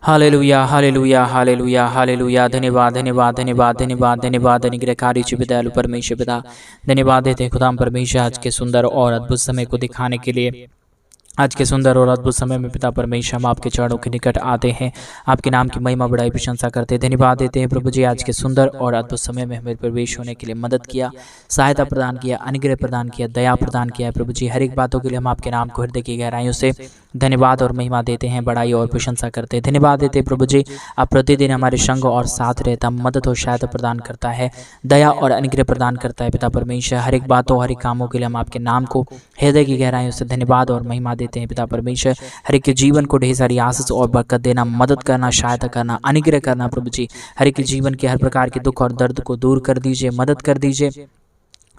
Hallelujah hallelujah hallelujah hallelujah. धन्यवाद धन्यवाद धन्यवाद धन्यवाद धन्यवाद अनुग्रहकारी चिप दयालु परमेश्वर पिता, धन्यवाद देते हैं खुदाम परमेश्वर आज के सुंदर और अद्भुत समय को दिखाने के लिए। आज के सुंदर और अद्भुत समय में पिता परमेश्वर हम आपके चरणों के निकट आते हैं, आपके नाम की महिमा बढ़ाई प्रशंसा करते हैं। धन्यवाद देते हैं प्रभु जी आज के सुंदर और अद्भुत समय में हमें प्रवेश होने के लिए मदद किया, सहायता प्रदान किया, अनुग्रह प्रदान किया, दया प्रदान किया है प्रभु जी। हर एक बातों के लिए हम आपके नाम को हृदय की गहराइयों से धन्यवाद और महिमा देते हैं, बड़ाई और प्रशंसा करते हैं। धन्यवाद देते हैं प्रभु जी आप प्रतिदिन हमारे संग और साथ रहता, मदद और सहायता प्रदान करता है, दया और अनुग्रह प्रदान करता है पिता परमेश्वर। हर एक बातों हर एक कामों के लिए हम आपके नाम को हृदय की गहराइयों से धन्यवाद और महिमा देते हैं पिता परमेश्वर। हर एक के जीवन को ढेर सारी आशीष और बरकत देना, मदद करना, सहायता करना, अनुग्रह करना प्रभु जी। हर एक के जीवन के हर प्रकार के दुख और दर्द को दूर कर दीजिए, मदद कर दीजिए,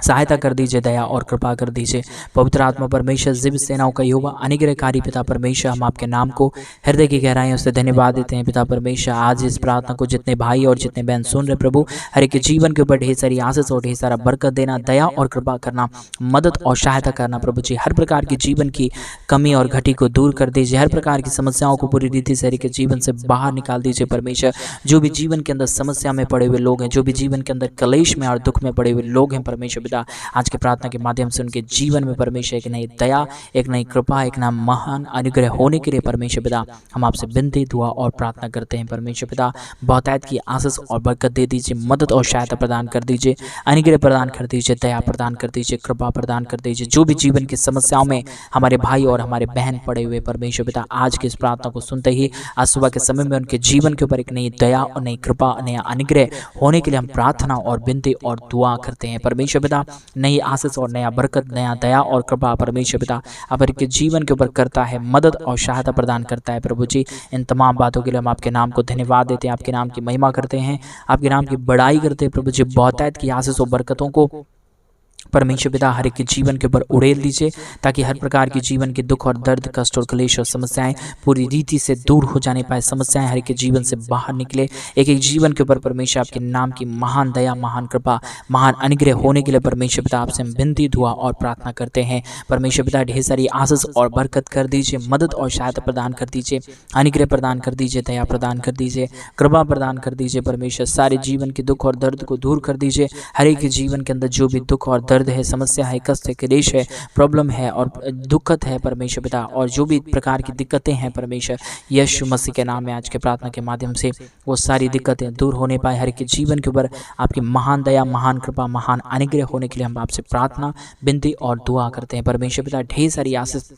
सहायता कर दीजिए, दया और कृपा कर दीजिए। पवित्र आत्मा परमेश्वर जिव सेनाओं का युवा अनुग्रहकारी पिता परमेश्वर हम आपके नाम को हृदय की गहराइयों से धन्यवाद देते हैं पिता परमेश्वर। आज इस प्रार्थना को जितने भाई और जितने बहन सुन रहे प्रभु, हर एक के जीवन के ऊपर ढेर सारी आशीष और ढेर सारा बरकत देना, दया और कृपा करना, मदद और सहायता करना प्रभु जी। हर प्रकार की जीवन की कमी और घटी को दूर कर दीजिए, हर प्रकार की समस्याओं को पूरी रीति से हर एक के जीवन से बाहर निकाल दीजिए परमेश्वर। जो भी जीवन के अंदर समस्या में पड़े हुए लोग हैं, जो भी जीवन के अंदर कलेश में और दुख में पड़े हुए लोग हैं परमेश्वर पिता, आज के प्रार्थना के माध्यम से उनके जीवन में परमेश्वर एक नई दया, एक नई कृपा, एक नया महान अनुग्रह होने के लिए परमेश्वर पिता हम आपसे विनती, दुआ और प्रार्थना करते हैं परमेश्वर पिता। बहुतायत की आशीष और बरकत दे दीजिए, मदद और सहायता प्रदान कर दीजिए, अनुग्रह प्रदान कर दीजिए, दया प्रदान कर दीजिए, कृपा प्रदान कर दीजिए। जो भी जीवन की समस्याओं में हमारे भाई और हमारे बहन पड़े हुए परमेश्वर पिता, आज की इस प्रार्थना को सुनते ही आज सुबह के समय में उनके जीवन के ऊपर एक नई दया और नई कृपा, नया अनुग्रह होने के लिए हम प्रार्थना और विनती और दुआ करते हैं परमेश्वर पिता। नई आशीष और नया बरकत, नया दया और कृपा परमेश्वर पिता आप के जीवन के ऊपर करता है, मदद और सहायता प्रदान करता है प्रभु जी। इन तमाम बातों के लिए हम आपके नाम को धन्यवाद देते हैं, आपके नाम की महिमा करते हैं, आपके नाम की बड़ाई करते हैं प्रभु जी। बहुतायत की आशीष और बरकतों को परमेश्वर पिता हर एक के जीवन के ऊपर उड़ेल दीजिए, ताकि हर प्रकार के जीवन के दुख और दर्द, कष्ट और क्लेश और समस्याएं पूरी रीति से दूर हो जाने पाए, समस्याएं हर एक के जीवन से बाहर निकले। एक एक जीवन के ऊपर परमेश्वर आपके नाम की महान दया, महान कृपा, महान अनुग्रह होने के लिए परमेश्वर पिता आपसे हम विनती, दुआ और प्रार्थना करते हैं परमेश्वर पिता। ढेर सारी आशीष और बरकत कर दीजिए, मदद और सहायता प्रदान कर दीजिए, अनुग्रह प्रदान कर दीजिए, दया प्रदान कर दीजिए, कृपा प्रदान कर दीजिए परमेश्वर। सारे जीवन के दुख और दर्द को दूर कर दीजिए। हर एक के जीवन के अंदर जो भी दुख और दर्द है, समस्या है, कष्ट है, क्लेश है, प्रॉब्लम है और दुखत है परमेश्वर पिता, और जो भी प्रकार की दिक्कतें हैं परमेश्वर, यीशु मसीह के नाम में आज के प्रार्थना के माध्यम से वो सारी दिक्कतें दूर होने पाए। हर एक के जीवन के ऊपर आपकी महान दया, महान कृपा, महान अनुग्रह होने के लिए हम आपसे प्रार्थना, विनती और दुआ करते हैं परमेश्वर पिता। ढेर सारी आशीष,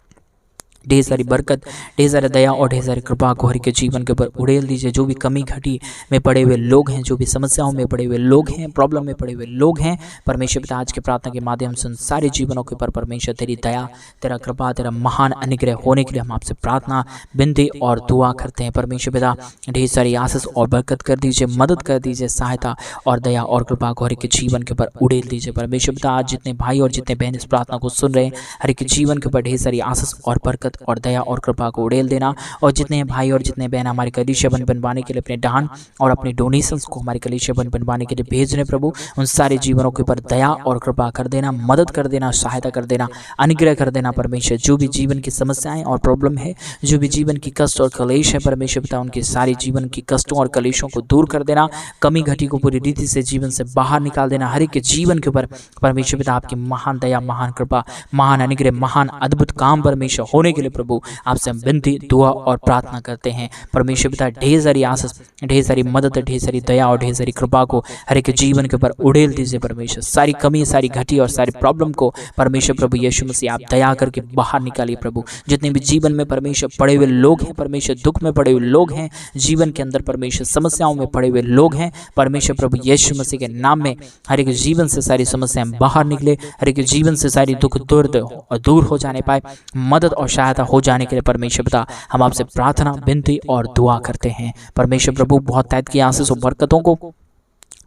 ढेर सारी बरकत, ढेर सारी दया और ढेर सारी कृपा को हर के जीवन के ऊपर उड़ेल दीजिए। जो भी कमी घटी में पड़े हुए लोग हैं, जो भी समस्याओं में पड़े हुए लोग हैं, प्रॉब्लम में पड़े हुए लोग हैं परमेश्वर पिता, आज के प्रार्थना के माध्यम से उन सारे जीवनों के ऊपर परमेश्वर तेरी दया, तेरा कृपा, तेरा महान अनुग्रह होने के लिए हम आपसे प्रार्थना, विनती और दुआ करते हैं परमेश्वर पिता। ढेर सारी आशीष और बरकत कर दीजिए, मदद कर दीजिए, सहायता और दया और कृपा को हर के जीवन के ऊपर उड़ेल दीजिए परमेश्वर पिता। आज जितने भाई और जितने बहन इस प्रार्थना को सुन रहे हैं, हर एक जीवन के ऊपर ढेर सारी आशीष और बरकत और दया और कृपा को उड़ेल देना। और जितने भाई और जितने बहन हमारे कलीसिया बनवाने के लिए अपने दान और अपने डोनेशंस को हमारे कलीसिया बनवाने के लिए भेज रहे प्रभु, उन सारे जीवनों के ऊपर दया और कृपा कर देना, मदद कर देना, सहायता कर देना, अनुग्रह कर देना परमेश्वर। जो भी जीवन की समस्याएं और प्रॉब्लम है, जो भी जीवन की कष्ट और कलेश है परमेश्वर पिता, उनके सारे जीवन की कष्टों और कलेशों को दूर कर देना, कमी घटी को पूरी रीति से जीवन से बाहर निकाल देना। हर एक के जीवन के ऊपर परमेश्वर पिता आपकी महान दया, महान कृपा, महान अनुग्रह, महान अद्भुत काम परमेश्वर होने के लिए प्रभु आपसे हम विनती, दुआ और प्रार्थना करते हैं परमेश्वर पिता। ढेर सारी आशीष, ढेर सारी मदद, ढेर सारी दया और ढेर सारी कृपा को हर एक जीवन के ऊपर उड़ेल दीजिए परमेश्वर। सारी कमी, सारी घटी और सारी प्रॉब्लम को परमेश्वर प्रभु यीशु मसीह आप दया करके बाहर निकालिए प्रभु। जितने भी जीवन में परमेश्वर पड़े हुए लोग हैं परमेश्वर, दुख में पड़े हुए लोग हैं, जीवन के अंदर परमेश्वर समस्याओं में पड़े हुए लोग हैं परमेश्वर प्रभु यीशु मसीह के नाम में, हर एक जीवन से सारी समस्याएं बाहर निकले, हर एक जीवन से सारी दुख दर्द दूर हो जाने पाए, मदद और सहायता हो जाने के लिए परमेश्वर पिता हम आपसे प्रार्थना, विनती और दुआ करते हैं परमेश्वर प्रभु। बहुत तायत की आशीष और बरकतों को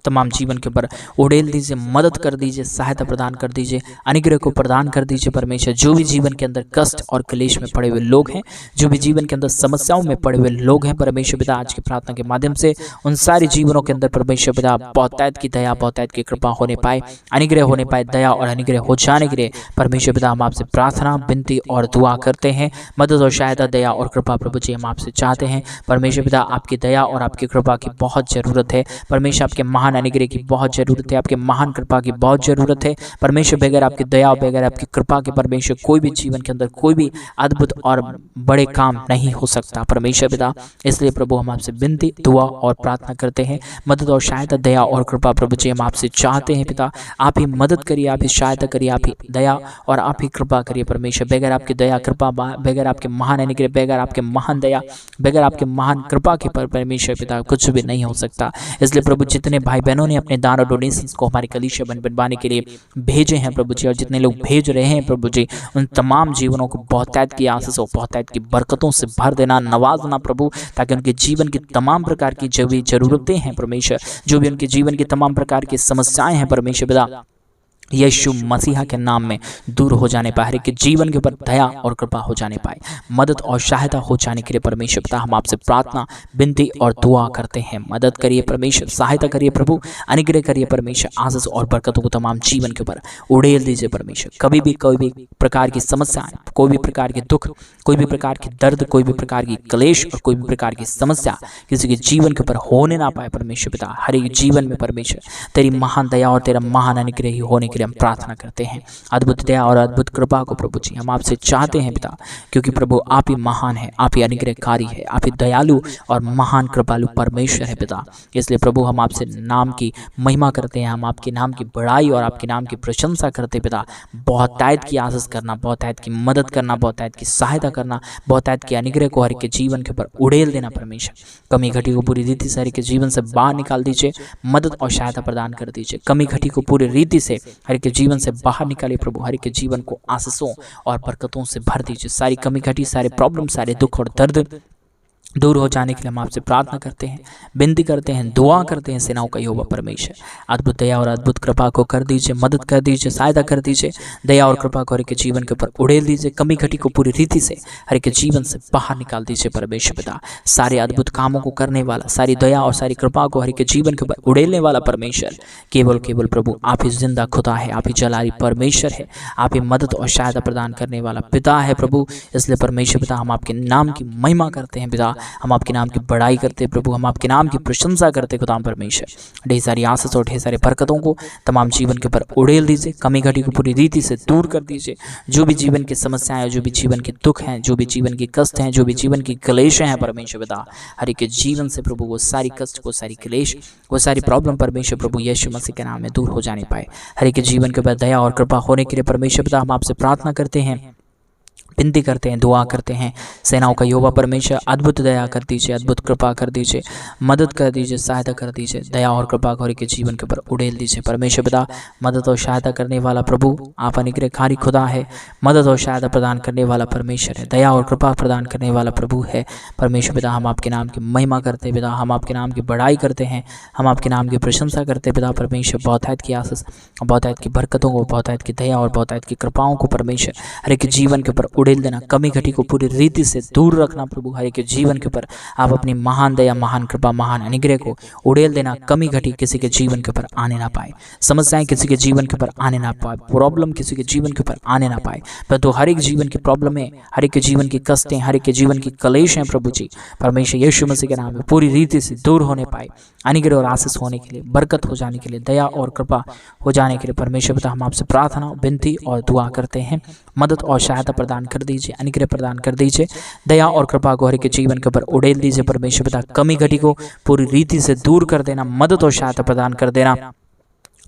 तमाम जीवन के ऊपर उड़ेल दीजिए, मदद कर दीजिए, सहायता प्रदान कर दीजिए, अनुग्रह को प्रदान कर दीजिए परमेश्वर। जो भी जीवन के अंदर कष्ट और क्लेश में पड़े हुए लोग हैं, जो भी जीवन के अंदर समस्याओं में पड़े हुए लोग हैं परमेश्वर पिता, आज की प्रार्थना के माध्यम से उन सारे जीवनों के अंदर परमेश्वर पिता बहुतायत की दया, बहुतायत की कृपा होने पाए, अनुग्रह होने पाए, दया और अनुग्रह हो जाने के लिए परमेश्वर पिता हम आपसे प्रार्थना, विनती और दुआ करते हैं। मदद और सहायता, दया और कृपा प्रभु जी हम आपसे चाहते हैं परमेश्वर पिता। आपकी दया और आपकी कृपा की बहुत ज़रूरत है परमेश्वर, आपके महान अनुग्रह की बहुत ज़रूरत है, आपके महान कृपा की बहुत ज़रूरत है परमेश्वर। बगैर आपकी दया, बगैर आपकी कृपा के परमेश्वर कोई भी जीवन के अंदर कोई भी अद्भुत और बड़े काम नहीं हो सकता परमेश्वर पिता। इसलिए प्रभु हम आपसे विनती, दुआ और प्रार्थना करते हैं, मदद और सहायता, दया और कृपा प्रभु जी हम आपसे चाहते हैं पिता। आप ही मदद करिए, आप ही सहायता करिए, आप ही दया और आप ही कृपा करिए परमेश्वर। बगैर आपकी दया कृपा, बगैर आपके महान अनुग्रह, बगैर आपके महान दया, बगैर आपके महान कृपा के परमेश्वर पिता कुछ भी नहीं हो सकता। इसलिए प्रभु जितने भाई बहनों ने अपने दान और डोनेशंस को हमारे कलीसिया बनवाने के लिए भेजे हैं प्रभु जी, और जितने लोग भेज रहे हैं प्रभु जी, उन तमाम जीवनों को बहुतायत की आशीष और बहुतायत की बरकतों से भर देना, नवाजना प्रभु, ताकि उनके जीवन की तमाम प्रकार की जो भी जरूरतें हैं परमेश्वर, जो भी उनके जीवन की तमाम प्रकार की समस्याएं हैं परमेश्वर पिता, यीशु मसीहा के नाम में दूर हो जाने पाए, हर एक के जीवन के ऊपर दया और कृपा हो जाने पाए, मदद और सहायता हो जाने के लिए परमेश्वर पिता हम आपसे प्रार्थना, विनती और दुआ करते हैं। मदद करिए परमेश्वर, सहायता करिए प्रभु, अनुग्रह करिए परमेश्वर, आशीष और बरकतों को तमाम जीवन के ऊपर उड़ेल दीजिए परमेश्वर। कभी भी कोई भी प्रकार की समस्या, कोई भी प्रकार के दुख, कोई भी प्रकार की दर्द, कोई भी प्रकार की क्लेश और कोई भी प्रकार की समस्या किसी के जीवन के ऊपर होने ना पाए परमेश्वर पिता। हर एक जीवन में परमेश्वर तेरी महान दया और तेरा महान अनुग्रह ही होने के लिए हम प्रार्थना करते हैं। अद्भुत दया और अद्भुत कृपा को प्रभु जी हम आपसे चाहते हैं पिता, क्योंकि प्रभु आप ही महान है, आप ही अनुग्रहकारी है, आप ही दयालु और महान कृपालु परमेश्वर है पिता। इसलिए प्रभु हम आपसे नाम की महिमा करते हैं, हम आपके नाम की बड़ाई और आपके नाम की प्रशंसा करते पिता। बहुतायत की आशीष करना, बहुतायत की मदद करना, बहुतायत की सहायता करना, बहुतायत के अनुग्रह को हर एक के जीवन के ऊपर उड़ेल देना परमेश्वर। कमी घटी को पूरी रीति से हर एक के जीवन से बाहर निकाल दीजिए, मदद और सहायता प्रदान कर दीजिए। कमी घटी को पूरी रीति से हर एक के जीवन से बाहर निकालिए प्रभु, हर एक के जीवन को आशीषों और बरकतों से भर दीजिए। सारी कमी घटी, सारे प्रॉब्लम, सारे दुख और दर्द दूर हो जाने के लिए हम आपसे प्रार्थना करते हैं, विनती करते हैं, दुआ करते हैं। सेनाओं का यहोवा परमेश्वर अद्भुत दया और अद्भुत कृपा को कर दीजिए, मदद कर दीजिए, सहायता कर दीजिए, दया और कृपा को हर एक के जीवन के ऊपर उड़ेल दीजिए। कमी घटी को पूरी रीति से हर एक के जीवन से बाहर निकाल दीजिए परमेश्वर पिता। सारे अद्भुत कामों को करने वाला, सारी दया और सारी कृपा को हर एक के जीवन के ऊपर उड़ेलने वाला परमेश्वर केवल प्रभु आप ही जिंदा खुदा है, आप ही जलाली परमेश्वर है, आप ही मदद और सहायता प्रदान करने वाला पिता है प्रभु। इसलिए परमेश्वर पिता हम आपके नाम की महिमा करते हैं पिता, हम आपके नाम की बड़ाई करते हैं प्रभु, हम आपके नाम की प्रशंसा करते हैं खुदा परमेश्वर। ढेर सारी आशीष और ढेर सारे बरकतों को तमाम जीवन के ऊपर उड़ेल दीजिए, कमी घटी को पूरी रीति से दूर कर दीजिए। जो भी जीवन की समस्याएं, जो भी जीवन के दुख हैं, जो भी जीवन के कष्ट हैं, जो भी जीवन की क्लेश हैं परमेश्वर पिता, हर एक के जीवन से प्रभु वो सारी कष्ट, वो सारी क्लेश, वो सारी प्रॉब्लम परमेश्वर प्रभु यीशु मसीह के नाम में दूर हो जाने पाए। हर एक के जीवन के ऊपर दया और कृपा होने के लिए परमेश्वर पिता हम आपसे प्रार्थना करते हैं, विनती करते हैं, दुआ करते हैं। सेनाओं का यहोवा परमेश्वर अद्भुत दया कर दीजिए, अद्भुत कृपा कर दीजिए, मदद कर दीजिए, सहायता कर दीजिए, दया और कृपा को हर एक के जीवन के ऊपर उड़ेल दीजिए परमेश्वर पिता। मदद और सहायता करने वाला प्रभु आप अनुग्रहकारी खुदा है, मदद और सहायता प्रदान करने वाला परमेश्वर है, दया और कृपा प्रदान करने वाला प्रभु है परमेश्वर पिता। हम आपके नाम की महिमा करते पिता, हम आपके नाम की बड़ाई करते हैं, हम आपके नाम की प्रशंसा करते पिता परमेश्वर। बहुतायत की आशीष, बहुतायत की बरकतों को, बहुतायत की दया और बहुतायत की कृपाओं को परमेश्वर हर एक जीवन के ऊपर उड़ेल देना, कमी घटी को पूरी रीति से दूर रखना प्रभु। हर एक के जीवन के ऊपर आप अपनी महान दया, महान कृपा, महान अनुग्रह को उड़ेल देना। कमी घटी किसी के जीवन के ऊपर आने ना पाए, समस्याएं किसी के जीवन के ऊपर आने ना पाए, प्रॉब्लम किसी के जीवन के ऊपर आने ना पाए। परंतु हर एक जीवन की प्रॉब्लमें, हर एक के जीवन की कष्टें, हर एक के जीवन की क्लेश हैं प्रभु जी परमेश्वर यीशु मसीह के नाम में पूरी रीति से दूर होने पाए। अनुग्रह और आशीष होने के लिए, बरकत हो जाने के लिए, दया और कृपा हो जाने के लिए परमेश्वर पिता हम आपसे प्रार्थना, विनती और दुआ करते हैं। मदद और सहायता प्रदान कर दीजिए, अनुग्रह प्रदान कर दीजिए, दया और कृपा को हर एक के जीवन के ऊपर उड़ेल दीजिए परमेश्वर पिता। कमी घटी को पूरी रीति से दूर कर देना, मदद और सहायता प्रदान कर देना,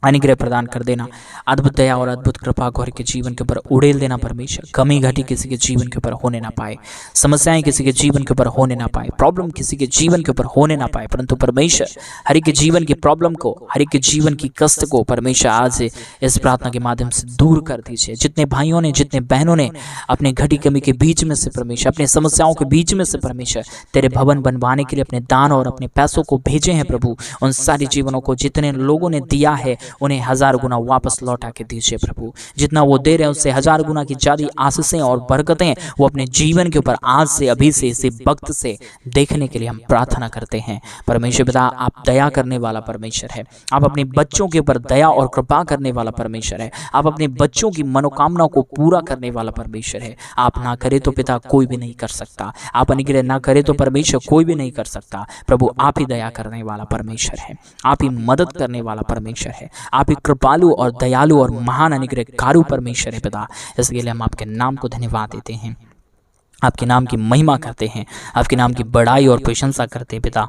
अनुग्रह प्रदान कर देना, अद्भुत दया और अद्भुत कृपा को हर के जीवन के ऊपर उड़ेल देना परमेश्वर। कमी घटी किसी के जीवन के ऊपर होने ना पाए, समस्याएं किसी के जीवन के ऊपर होने ना पाए, प्रॉब्लम किसी के जीवन के ऊपर होने ना पाए, परंतु परमेश्वर हर एक के जीवन की प्रॉब्लम को, हर एक के जीवन की कष्ट को परमेश्वर आज से इस प्रार्थना के माध्यम से दूर कर दीजिए। जितने भाइयों ने, जितने बहनों ने अपने घटी कमी के बीच में से परमेश्वर, अपने समस्याओं के बीच में से परमेश्वर तेरे भवन बनवाने के लिए अपने दान और अपने पैसों को भेजे हैं प्रभु, उन सारे जीवनों को जितने लोगों ने दिया है उन्हें 1000 गुना वापस लौटा के दीजिए प्रभु। जितना वो दे रहे हैं उससे 1000 गुना की ज्यादा आशीषें और बरकतें वो अपने जीवन के ऊपर आज से, अभी से, इसी वक्त से देखने के लिए हम प्रार्थना करते हैं। परमेश्वर पिता, आप दया करने वाला परमेश्वर है, आप अपने बच्चों के ऊपर दया और कृपा करने वाला परमेश्वर है, आप अपने बच्चों की मनोकामनाओं को पूरा करने वाला परमेश्वर है। आप ना करे तो पिता कोई भी नहीं कर सकता, आप अनुग्रह ना करे तो परमेश्वर कोई भी नहीं कर सकता। प्रभु आप ही दया करने वाला परमेश्वर है, आप ही मदद करने वाला परमेश्वर है, आप ही कृपालु और दयालु और महान अनुग्रहकारु परमेश्वर है पिता। इसके लिए हम आपके नाम को धन्यवाद देते हैं, आपके नाम की महिमा करते हैं, आपके नाम की बड़ाई और प्रशंसा करते हैं पिता।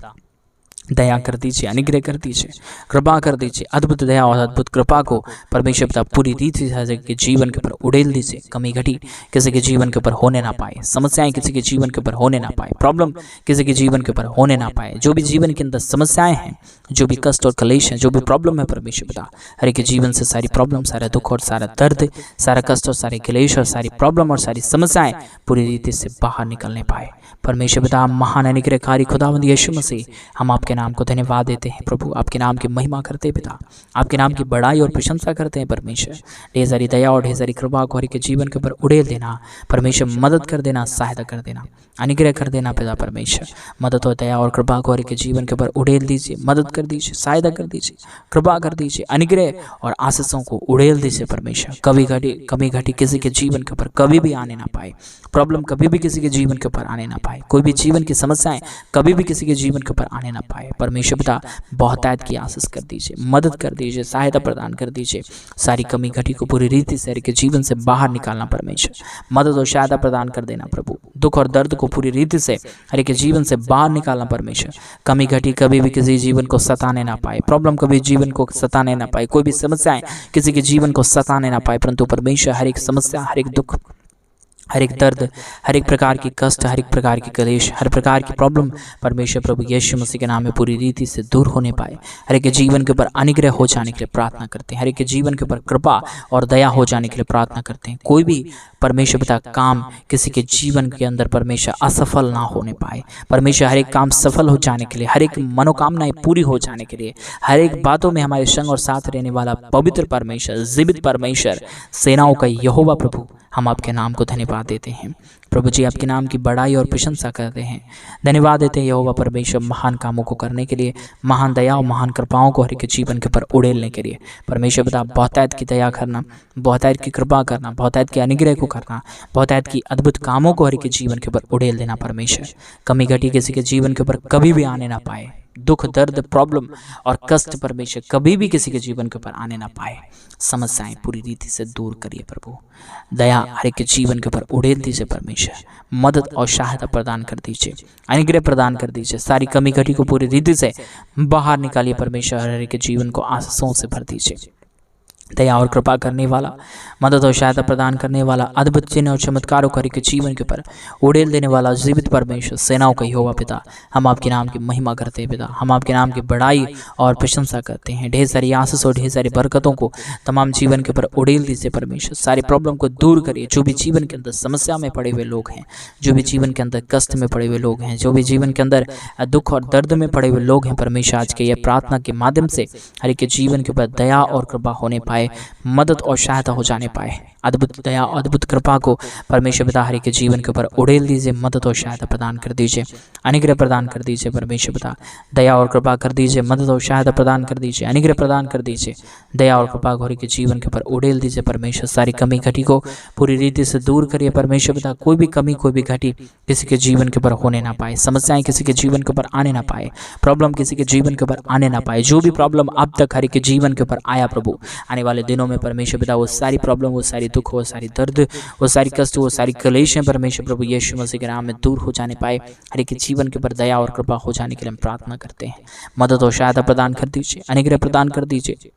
दया कर दीजिए, अनुग्रह कर दीजिए, कृपा कर दीजिए, अद्भुत दया और अद्भुत कृपा को परमेश्वर पिता पूरी रीति से के जीवन के ऊपर उड़ेल दीजिए। कमी घटी किसी के जीवन के ऊपर होने ना पाए, समस्याएं किसी के जीवन के ऊपर होने ना पाए, प्रॉब्लम किसी के जीवन के ऊपर होने ना पाए। जो भी जीवन के अंदर समस्याएं हैं, जो भी कष्ट और क्लेश है, जो भी प्रॉब्लम है परमेश्वर पिता, हर एक के जीवन से सारी प्रॉब्लम, सारा दुख और सारा दर्द, सारा कष्ट और सारे क्लेश और सारी प्रॉब्लम और सारी समस्याएं पूरी रीति से बाहर निकलने पाए। परमेश्वर पिता महान अनुग्रहकारी खुदावंद यीशु मसीह, हम आपके नाम को धन्यवाद देते हैं प्रभु, आपके नाम की महिमा करते हैं पिता, आपके नाम की बड़ाई और प्रशंसा करते हैं परमेश्वर। ढेर सारी दया और ढेर सारी कृपा को हर एक के जीवन के ऊपर उड़ेल देना परमेश्वर, मदद कर देना, सहायता कर देना, अनुग्रह कर देना पिता परमेश्वर। मदद और दया और कृपा को हर एक के जीवन के ऊपर उड़ेल दीजिए, मदद कर दीजिए, सहायता कर दीजिए, कृपा कर दीजिए, अनुग्रह और आशीषों को उड़ेल दीजिए परमेश्वर। कमी घटी किसी के जीवन के ऊपर कभी भी आने ना पाए, प्रॉब्लम कभी भी किसी के जीवन के ऊपर आने ना पाए, कोई भी जीवन की समस्याएं कभी भी किसी के जीवन के ऊपर आने ना पाए। परमेश्वर पिता बहुतायत की आशीष कर दीजिए, मदद कर दीजिए, सहायता प्रदान कर दीजिए। सारी कमी घटी को पूरी रीति से हर एक के जीवन से बाहर निकालना परमेश्वर, मदद और सहायता प्रदान कर देना प्रभु। दुख और दर्द को पूरी रीति से हर एक के जीवन से बाहर निकालना परमेश्वर। कमी घटी कभी भी किसी जीवन को सताने ना पाए, प्रॉब्लम कभी जीवन को सताने ना पाए, कोई भी समस्याएं किसी के जीवन को सताने ना पाए, परंतु परमेश्वर हर एक समस्या, हर एक दुख, हर एक दर्द, हर एक प्रकार की कष्ट, हर एक प्रकार की क्लेश, हर प्रकार की प्रॉब्लम परमेश्वर प्रभु यीशु मसीह के नाम में पूरी रीति से दूर होने पाए। हर एक के जीवन के ऊपर अनुग्रह हो जाने के लिए प्रार्थना करते हैं, हर एक के जीवन के ऊपर कृपा और दया हो जाने के लिए प्रार्थना करते हैं। कोई भी परमेश्वर पिता काम किसी के जीवन के अंदर परमेश्वर असफल ना होने पाए, परमेश्वर हर एक काम सफल हो जाने के लिए, हर एक मनोकामनाएं पूरी हो जाने के लिए, हर एक बातों में हमारे संग और साथ रहने वाला पवित्र परमेश्वर, जीवित परमेश्वर, सेनाओं का यहोवा प्रभु, हम आपके नाम को धन्यवाद देते हैं प्रभु जी। आपके नाम की बड़ाई और प्रशंसा करते हैं, धन्यवाद देते हैं यहोवा परमेश्वर महान कामों को करने के लिए, महान दया और महान कृपाओं को हर एक जीवन के ऊपर उड़ेलने के लिए। परमेश्वर पिता बहुतायत की दया करना, बहुतायत की कृपा करना, बहुतायत के अनुग्रह को करना, बहुतायत की अद्भुत कामों को हर एक जीवन के ऊपर उड़ेल देना परमेश्वर। कमी घटी किसी के जीवन के ऊपर कभी भी आने ना पाए, दुख दर्द प्रॉब्लम और कष्ट परमेश्वर कभी भी किसी के जीवन के ऊपर आने ना पाए। समस्याएं पूरी रीति से दूर करिए प्रभु, दया हर एक के जीवन के ऊपर उड़ेल दीजिए परमेश्वर, मदद और सहायता प्रदान कर दीजिए, अनुग्रह प्रदान कर दीजिए। सारी कमी घटी को पूरी रीति से बाहर निकालिए परमेश्वर, हर एक के जीवन को आशीषों से भर दीजिए। दया और कृपा करने वाला, मदद और सहायता प्रदान करने वाला, अद्भुत चिन्ह और चमत्कारों को हर एक के जीवन के ऊपर उड़ेल देने वाला जीवित परमेश्वर, सेनाओं का यहोवा पिता, हम आपके नाम की महिमा करते हैं पिता, हम आपके नाम की बड़ाई और प्रशंसा करते हैं। ढेर सारी आशीष और ढेर सारी बरकतों को तमाम जीवन के ऊपर उड़ेल दीजिए परमेश्वर। सारी प्रॉब्लम को दूर करिए। जो भी जीवन के अंदर समस्या में पड़े हुए लोग हैं, जो भी जीवन के अंदर कष्ट में पड़े हुए लोग हैं, जो भी जीवन के अंदर दुख और दर्द में पड़े हुए लोग हैं परमेश्वर, आज के यह प्रार्थना के माध्यम से हर एक के जीवन के ऊपर दया और कृपा होने पाए, मदद और सहायता हो जाने पाए। अद्भुत दया, अद्भुत कृपा को परमेश्वर पिता हर एक के जीवन के ऊपर उड़ेल दीजिए, मदद और सहायता प्रदान कर दीजिए, अनुग्रह प्रदान कर दीजिए परमेश्वर पिता। दया और कृपा कर दीजिए, मदद और सहायता प्रदान कर दीजिए, अनुग्रह प्रदान कर दीजिए। दया और कृपा को हर एक के जीवन के ऊपर उड़ेल दीजिए परमेश्वर। सारी कमी घटी को पूरी रीति से दूर करिए परमेश्वर पिता। कोई भी कमी, कोई भी घटी किसी के जीवन के ऊपर होने ना पाए, समस्याएं किसी के जीवन के ऊपर आने ना पाए, प्रॉब्लम किसी के जीवन के ऊपर आने ना पाए। जो भी प्रॉब्लम अब तक हर एक के जीवन के ऊपर आया प्रभु, आने वाले दिनों में परमेश्वर पिता वो सारी प्रॉब्लम, वो सारी दुख, वो सारी दर्द, वो सारी कष्ट, वो सारी क्लेश है परमेश्वर प्रभु यीशु मसीह के नाम में दूर हो जाने पाए। हर एक के जीवन के ऊपर दया और कृपा हो जाने के लिए हम प्रार्थना करते हैं। मदद और सहायता प्रदान कर दीजिए, अनुग्रह प्रदान कर दीजिए,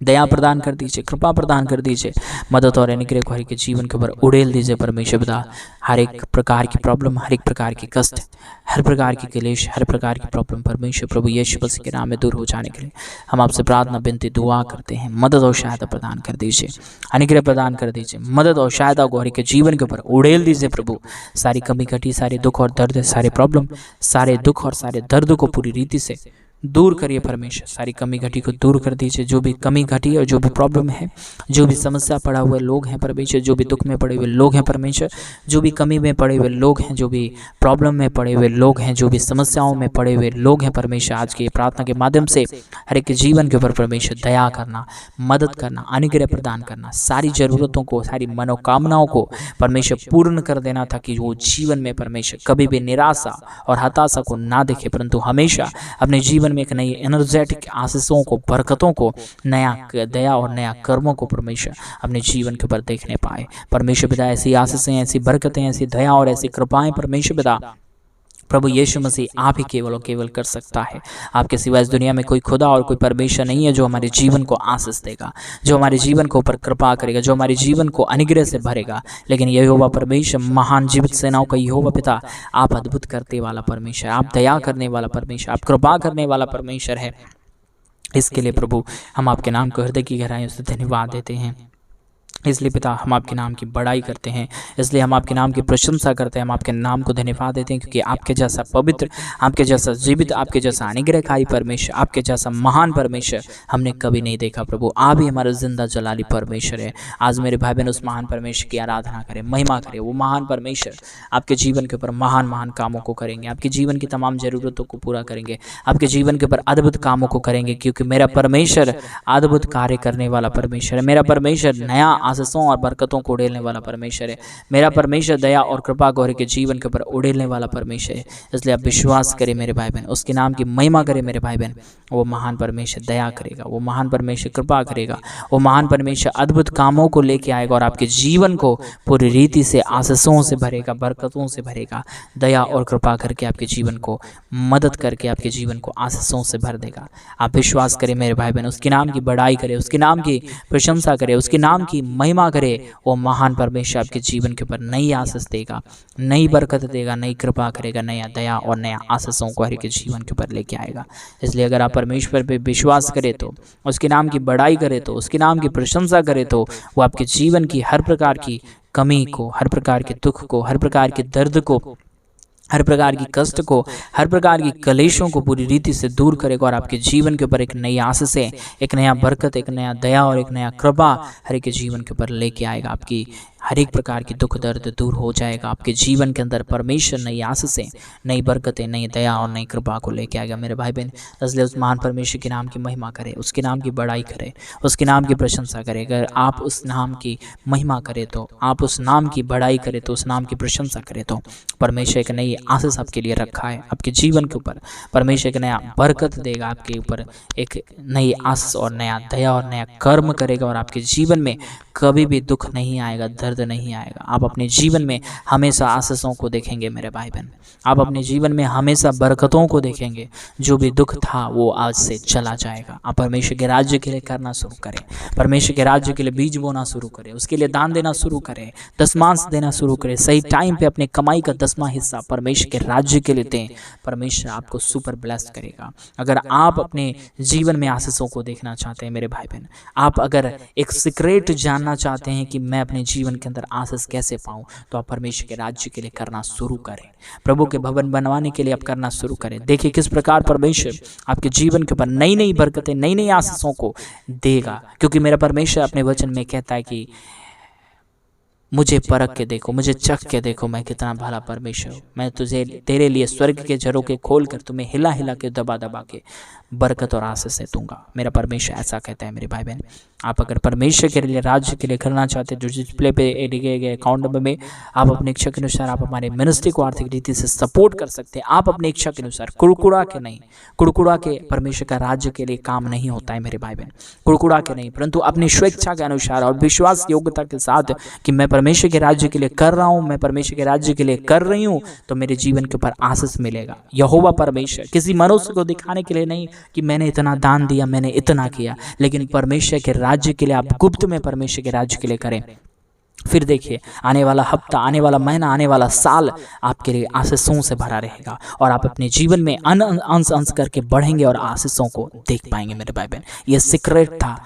दया प्रदान कर दीजिए, कृपा प्रदान कर दीजिए, मदद और अनुग्रह को हर एक के जीवन के ऊपर उड़ेल दीजिए परमेश्वर पिता। हर एक प्रकार की प्रॉब्लम, हर एक प्रकार की कष्ट, हर प्रकार की क्लेश, हर प्रकार की प्रॉब्लम परमेश्वर प्रभु यीशु मसीह के नाम में दूर हो जाने के लिए हम आपसे प्रार्थना विनती दुआ करते हैं। मदद और सहायता प्रदान कर दीजिए, अनुग्रह प्रदान कर दीजिए, मदद और सहायता को हर एक के जीवन के ऊपर उड़ेल दीजिए प्रभु। सारी कमी घटी, सारे दुख और दर्द, सारे प्रॉब्लम, सारे दुख और सारे दर्द को पूरी रीति से दूर करिए परमेश्वर। सारी कमी घटी को दूर कर दीजिए। जो भी कमी घटी और जो भी प्रॉब्लम है, जो भी समस्या पड़ा हुए लोग हैं परमेश्वर, जो भी दुख में पड़े हुए लोग हैं परमेश्वर, जो भी कमी में पड़े हुए लोग हैं, जो भी प्रॉब्लम में पड़े हुए लोग हैं, जो भी समस्याओं में पड़े हुए लोग हैं परमेश्वर, आज की प्रार्थना के माध्यम से हर एक जीवन के ऊपर परमेश्वर दया करना, मदद करना, अनुग्रह प्रदान करना, सारी जरूरतों को, सारी मनोकामनाओं को परमेश्वर पूर्ण कर देना, ताकि वो जीवन में परमेश्वर कभी भी निराशा और हताशा को ना देखे, परंतु हमेशा अपने जीवन में एक नई एनर्जेटिक आशीषों को, बरकतों को, नया दया और नया कर्मों को परमेश्वर अपने जीवन के ऊपर देखने पाए। परमेश्वर पिता ऐसी आशीषें, ऐसी बरकतें, ऐसी दया और ऐसी कृपाएं परमेश्वर पिता प्रभु यीशु मसीह आप ही केवल और केवल कर सकता है। आपके सिवा इस दुनिया में कोई खुदा और कोई परमेश्वर नहीं है जो हमारे जीवन को आशीष देगा, जो हमारे जीवन को ऊपर कृपा करेगा, जो हमारे जीवन को अनुग्रह से भरेगा। लेकिन यहोवा परमेश्वर, महान जीवित सेनाओं का यहोवा पिता, आप अद्भुत करने वाला परमेश्वर, आप दया करने वाला परमेश्वर, आप कृपा करने वाला परमेश्वर है। इसके लिए प्रभु हम आपके नाम को हृदय की गहराइयों से धन्यवाद देते हैं। इसलिए पिता हम आपके नाम की बड़ाई करते हैं, इसलिए हम आपके नाम की प्रशंसा करते हैं, हम आपके नाम को धन्यवाद देते हैं, क्योंकि आपके जैसा पवित्र, आपके जैसा जीवित, आपके जैसा अनुग्रहकारी परमेश्वर, आपके जैसा महान परमेश्वर हमने कभी नहीं देखा। प्रभु आप ही हमारा जिंदा जलाली परमेश्वर है। आज मेरे भाई बहन उस महान परमेश्वर की आराधना करें, महिमा करें। वो महान परमेश्वर आपके जीवन के ऊपर महान महान कामों को करेंगे, आपके जीवन की तमाम जरूरतों को पूरा करेंगे, आपके जीवन के ऊपर अद्भुत कामों को करेंगे, क्योंकि मेरा परमेश्वर अद्भुत कार्य करने वाला परमेश्वर है। मेरा परमेश्वर नया आशीषों और बरकतों को उड़ेलने वाला परमेश्वर है। मेरा परमेश्वर दया और कृपा को हर के जीवन के ऊपर उड़ेलने वाला परमेश्वर है। इसलिए आप विश्वास करें मेरे भाई बहन, उसके नाम की महिमा करें मेरे भाई बहन। वो महान परमेश्वर दया करेगा, वो महान परमेश्वर कृपा करेगा, वो महान परमेश्वर अद्भुत कामों को लेके आएगा और आपके जीवन को पूरी रीति से आशीषों से भरेगा, बरकतों से भरेगा, दया और कृपा करके आपके जीवन को मदद करके आपके जीवन को आशीषों से भर देगा। आप विश्वास करें मेरे भाई बहन, उसके नाम की बड़ाई करें, उसके नाम की प्रशंसा करें, उसके नाम की महिमा करे। वो महान परमेश्वर आपके जीवन के ऊपर नई आशीष देगा, नई बरकत देगा, नई कृपा करेगा, नया दया और नया आशीषों को हर के जीवन के ऊपर लेके आएगा। इसलिए अगर आप परमेश्वर पे विश्वास करें तो, उसके नाम की बड़ाई करें तो, उसके नाम की प्रशंसा करें तो, वो आपके जीवन की हर प्रकार की कमी को, हर प्रकार के दुख को, हर प्रकार के दर्द को, हर प्रकार की कष्ट को, हर प्रकार की कलेशों को पूरी रीति से दूर करेगा और आपके जीवन के ऊपर एक नई आशीष, एक नया बरकत, एक नया दया और एक नया कृपा हर एक जीवन के ऊपर लेके आएगा। आपकी हर एक प्रकार की दुख दर्द दूर हो जाएगा। आपके जीवन के अंदर परमेश्वर नई आशीषें, नई बरकतें, नई दया और नई कृपा को लेके आएगा मेरे भाई बहन। इसलिए उस महान परमेश्वर के नाम की महिमा करें, उसके नाम की बड़ाई करें, उसके नाम की प्रशंसा करें। अगर आप उस नाम की महिमा करें तो, आप उस नाम की बड़ाई करें तो, उस नाम की प्रशंसा करें तो, परमेश्वर एक नई आशीष आपके लिए रखा है। आपके जीवन के ऊपर परमेश्वर एक नया बरकत देगा, आपके ऊपर एक नई आशीष और नया दया और नया कर्म करेगा और आपके जीवन में कभी भी दुख नहीं आएगा, दर्द नहीं आएगा। आप अपने जीवन में हमेशा आशीषों को देखेंगे मेरे भाई बहन, आप अपने जीवन में हमेशा बरकतों को देखेंगे। जो भी दुख था वो आज से चला जाएगा। आप परमेश्वर के राज्य के लिए करना शुरू करें, परमेश्वर के राज्य के लिए बीज बोना शुरू करें, उसके लिए दान देना शुरू करें, दशमांश देना शुरू करें। सही टाइम पे अपने कमाई का 10वां हिस्सा परमेश्वर के राज्य के लिए दें। परमेश्वर आपको सुपर ब्लेस्ड करेगा। अगर आप अपने जीवन में आशीषों को देखना चाहते हैं मेरे भाई बहन, आप अगर एक सीक्रेट जानना चाहते हैं कि मैं अपने जीवन के अंदर आशीष कैसे पाऊं, तो आप परमेश्वर के राज्य के लिए करना शुरू करें। प्रभु के भवन बनवाने के लिए आप करना शुरू करें। देखिए किस प्रकार परमेश्वर आपके जीवन के ऊपर नई नई बरकतें, नई नई आशीषों को देगा। क्योंकि मेरा परमेश्वर अपने वचन में कहता है कि मुझे परख के देखो, मुझे चख के देखो, मैं कितना भला परमेश्वर हूँ। मैं तुझे तेरे लिए स्वर्ग के झरोखे खोल कर तुम्हें हिला हिला के, दबा दबा के बरकत और आशीष से दूंगा। मेरा परमेश्वर ऐसा कहता है मेरे भाई बहन। आप अगर परमेश्वर के लिए, राज्य के लिए करना चाहते हैं, जो डिस्प्ले पे दिए गए अकाउंट नंबर में आप अपनी इच्छा के अनुसार आप हमारे मिनिस्ट्री को आर्थिक रीति से सपोर्ट कर सकते हैं। आप अपनी इच्छा के अनुसार, कुड़कुड़ा के नहीं, कुड़कुड़ा के परमेश्वर का राज्य के लिए काम नहीं होता है मेरे भाई बहन, कुड़कुड़ा के नहीं, परंतु अपनी स्वेच्छा के अनुसार और विश्वास योग्यता के साथ कि मैं परमेश्वर के राज्य के लिए कर रहा हूँ, मैं परमेश्वर के राज्य के लिए कर रही हूँ, तो मेरे जीवन के ऊपर आशीष मिलेगा। यहोवा परमेश्वर किसी मनुष्य को दिखाने के लिए नहीं कि मैंने इतना दान दिया, मैंने इतना किया, लेकिन परमेश्वर के राज्य के लिए आप गुप्त में परमेश्वर के राज्य के लिए करें। फिर देखिए आने वाला हफ्ता, आने वाला महीना, आने वाला साल आपके लिए आशीषों से भरा रहेगा और आप अपने जीवन में अंश अंश करके बढ़ेंगे और आशीषों को देख पाएंगे मेरे भाई बहन। ये सीक्रेट था,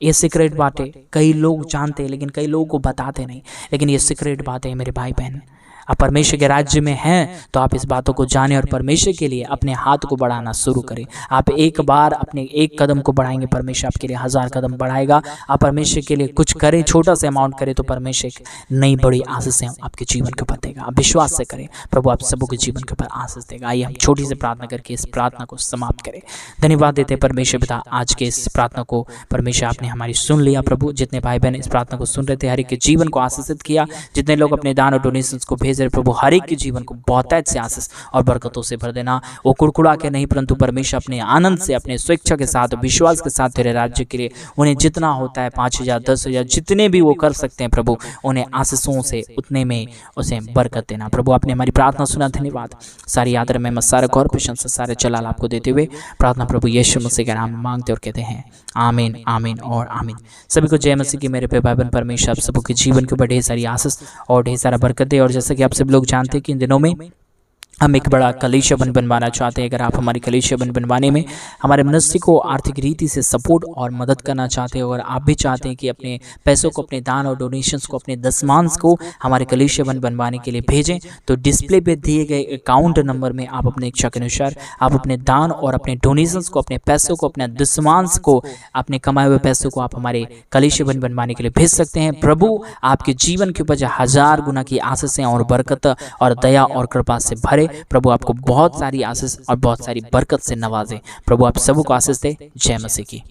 ये सीक्रेट बातें कई लोग जानते हैं लेकिन कई लोगों को बताते नहीं, लेकिन ये सीक्रेट बातें हैं मेरे भाई बहन। आप परमेश्वर के राज्य में हैं तो आप इस बातों को जानें और परमेश्वर के लिए अपने हाथ को बढ़ाना शुरू करें। आप एक बार अपने एक कदम को बढ़ाएंगे, परमेश्वर आपके लिए 1000 कदम बढ़ाएगा। आप परमेश्वर के लिए कुछ करें, छोटा सा अमाउंट करें, तो परमेश्वर नई बड़ी आशीषें आपके जीवन के ऊपर देगा। आप विश्वास से करें, प्रभु आप सबों के जीवन के ऊपर आशीष देगा। आइए हम छोटी सी प्रार्थना करके इस प्रार्थना को समाप्त करें। धन्यवाद देते हैं परमेश्वर पिता, आज के इस प्रार्थना को परमेश्वर आपने हमारी सुन लिया। प्रभु जितने भाई बहन इस प्रार्थना को सुन रहे थे, हर एक के जीवन को आशीषित किया। जितने लोग अपने दान और डोनेशंस को भेज रहे, प्रभु हर एक के जीवन को बहुतायत से आशीष और बरकतों से भर देना। वो कुड़कुड़ा के नहीं, परंतु परमेश्वर अपने आनंद से, अपने स्वेच्छा के साथ, विश्वास के साथ तेरे राज्य के लिए उन्हें जितना होता है 5000, 10,000, जितने भी वो कर सकते हैं प्रभु, उन्हें आशीषों से उतने में उसे बरकत देना। प्रभु आपने हमारी प्रार्थना सुना, धन्यवाद। सारी आदर में सारे गौर प्रशंसा, सारे जलाल आपको देते हुए प्रार्थना प्रभु यीशु मसीह के नाम में मांगते और कहते हैं आमीन, आमीन और आमीन। सभी को जय मसीह की। मेरे भाई बहन परमेश्वर आप सबके जीवन के ऊपर ढेर सारी आशीष और ढेर सारा बरकत दे। और जैसा कि आप सब लोग जानते हैं कि इन दिनों में हम एक बड़ा कलीसिया बनवाना चाहते हैं। अगर आप हमारी कलीसिया बनवाने में हमारे मिनिस्ट्री को आर्थिक रीति से सपोर्ट और मदद करना चाहते हैं, और आप भी चाहते हैं कि अपने पैसों को, अपने दान और डोनेशंस को, अपने दशमांश को हमारे कलीसिया बनवाने के लिए भेजें, तो डिस्प्ले पे दिए गए अकाउंट नंबर में आप अपने इच्छा के अनुसार आप अपने दान और अपने डोनेशंस को, अपने पैसों को, अपने दशमांश को, अपने कमाए हुए पैसों को आप हमारे कलीसिया बनवाने के लिए भेज सकते हैं। प्रभु आपके जीवन के ऊपर 1000 गुना की आशीषें और बरकत और दया और कृपा से भरे। प्रभु आपको बहुत सारी आशीष और बहुत सारी बरकत से नवाजे। प्रभु आप सबको आशीष दे। जय मसीह की।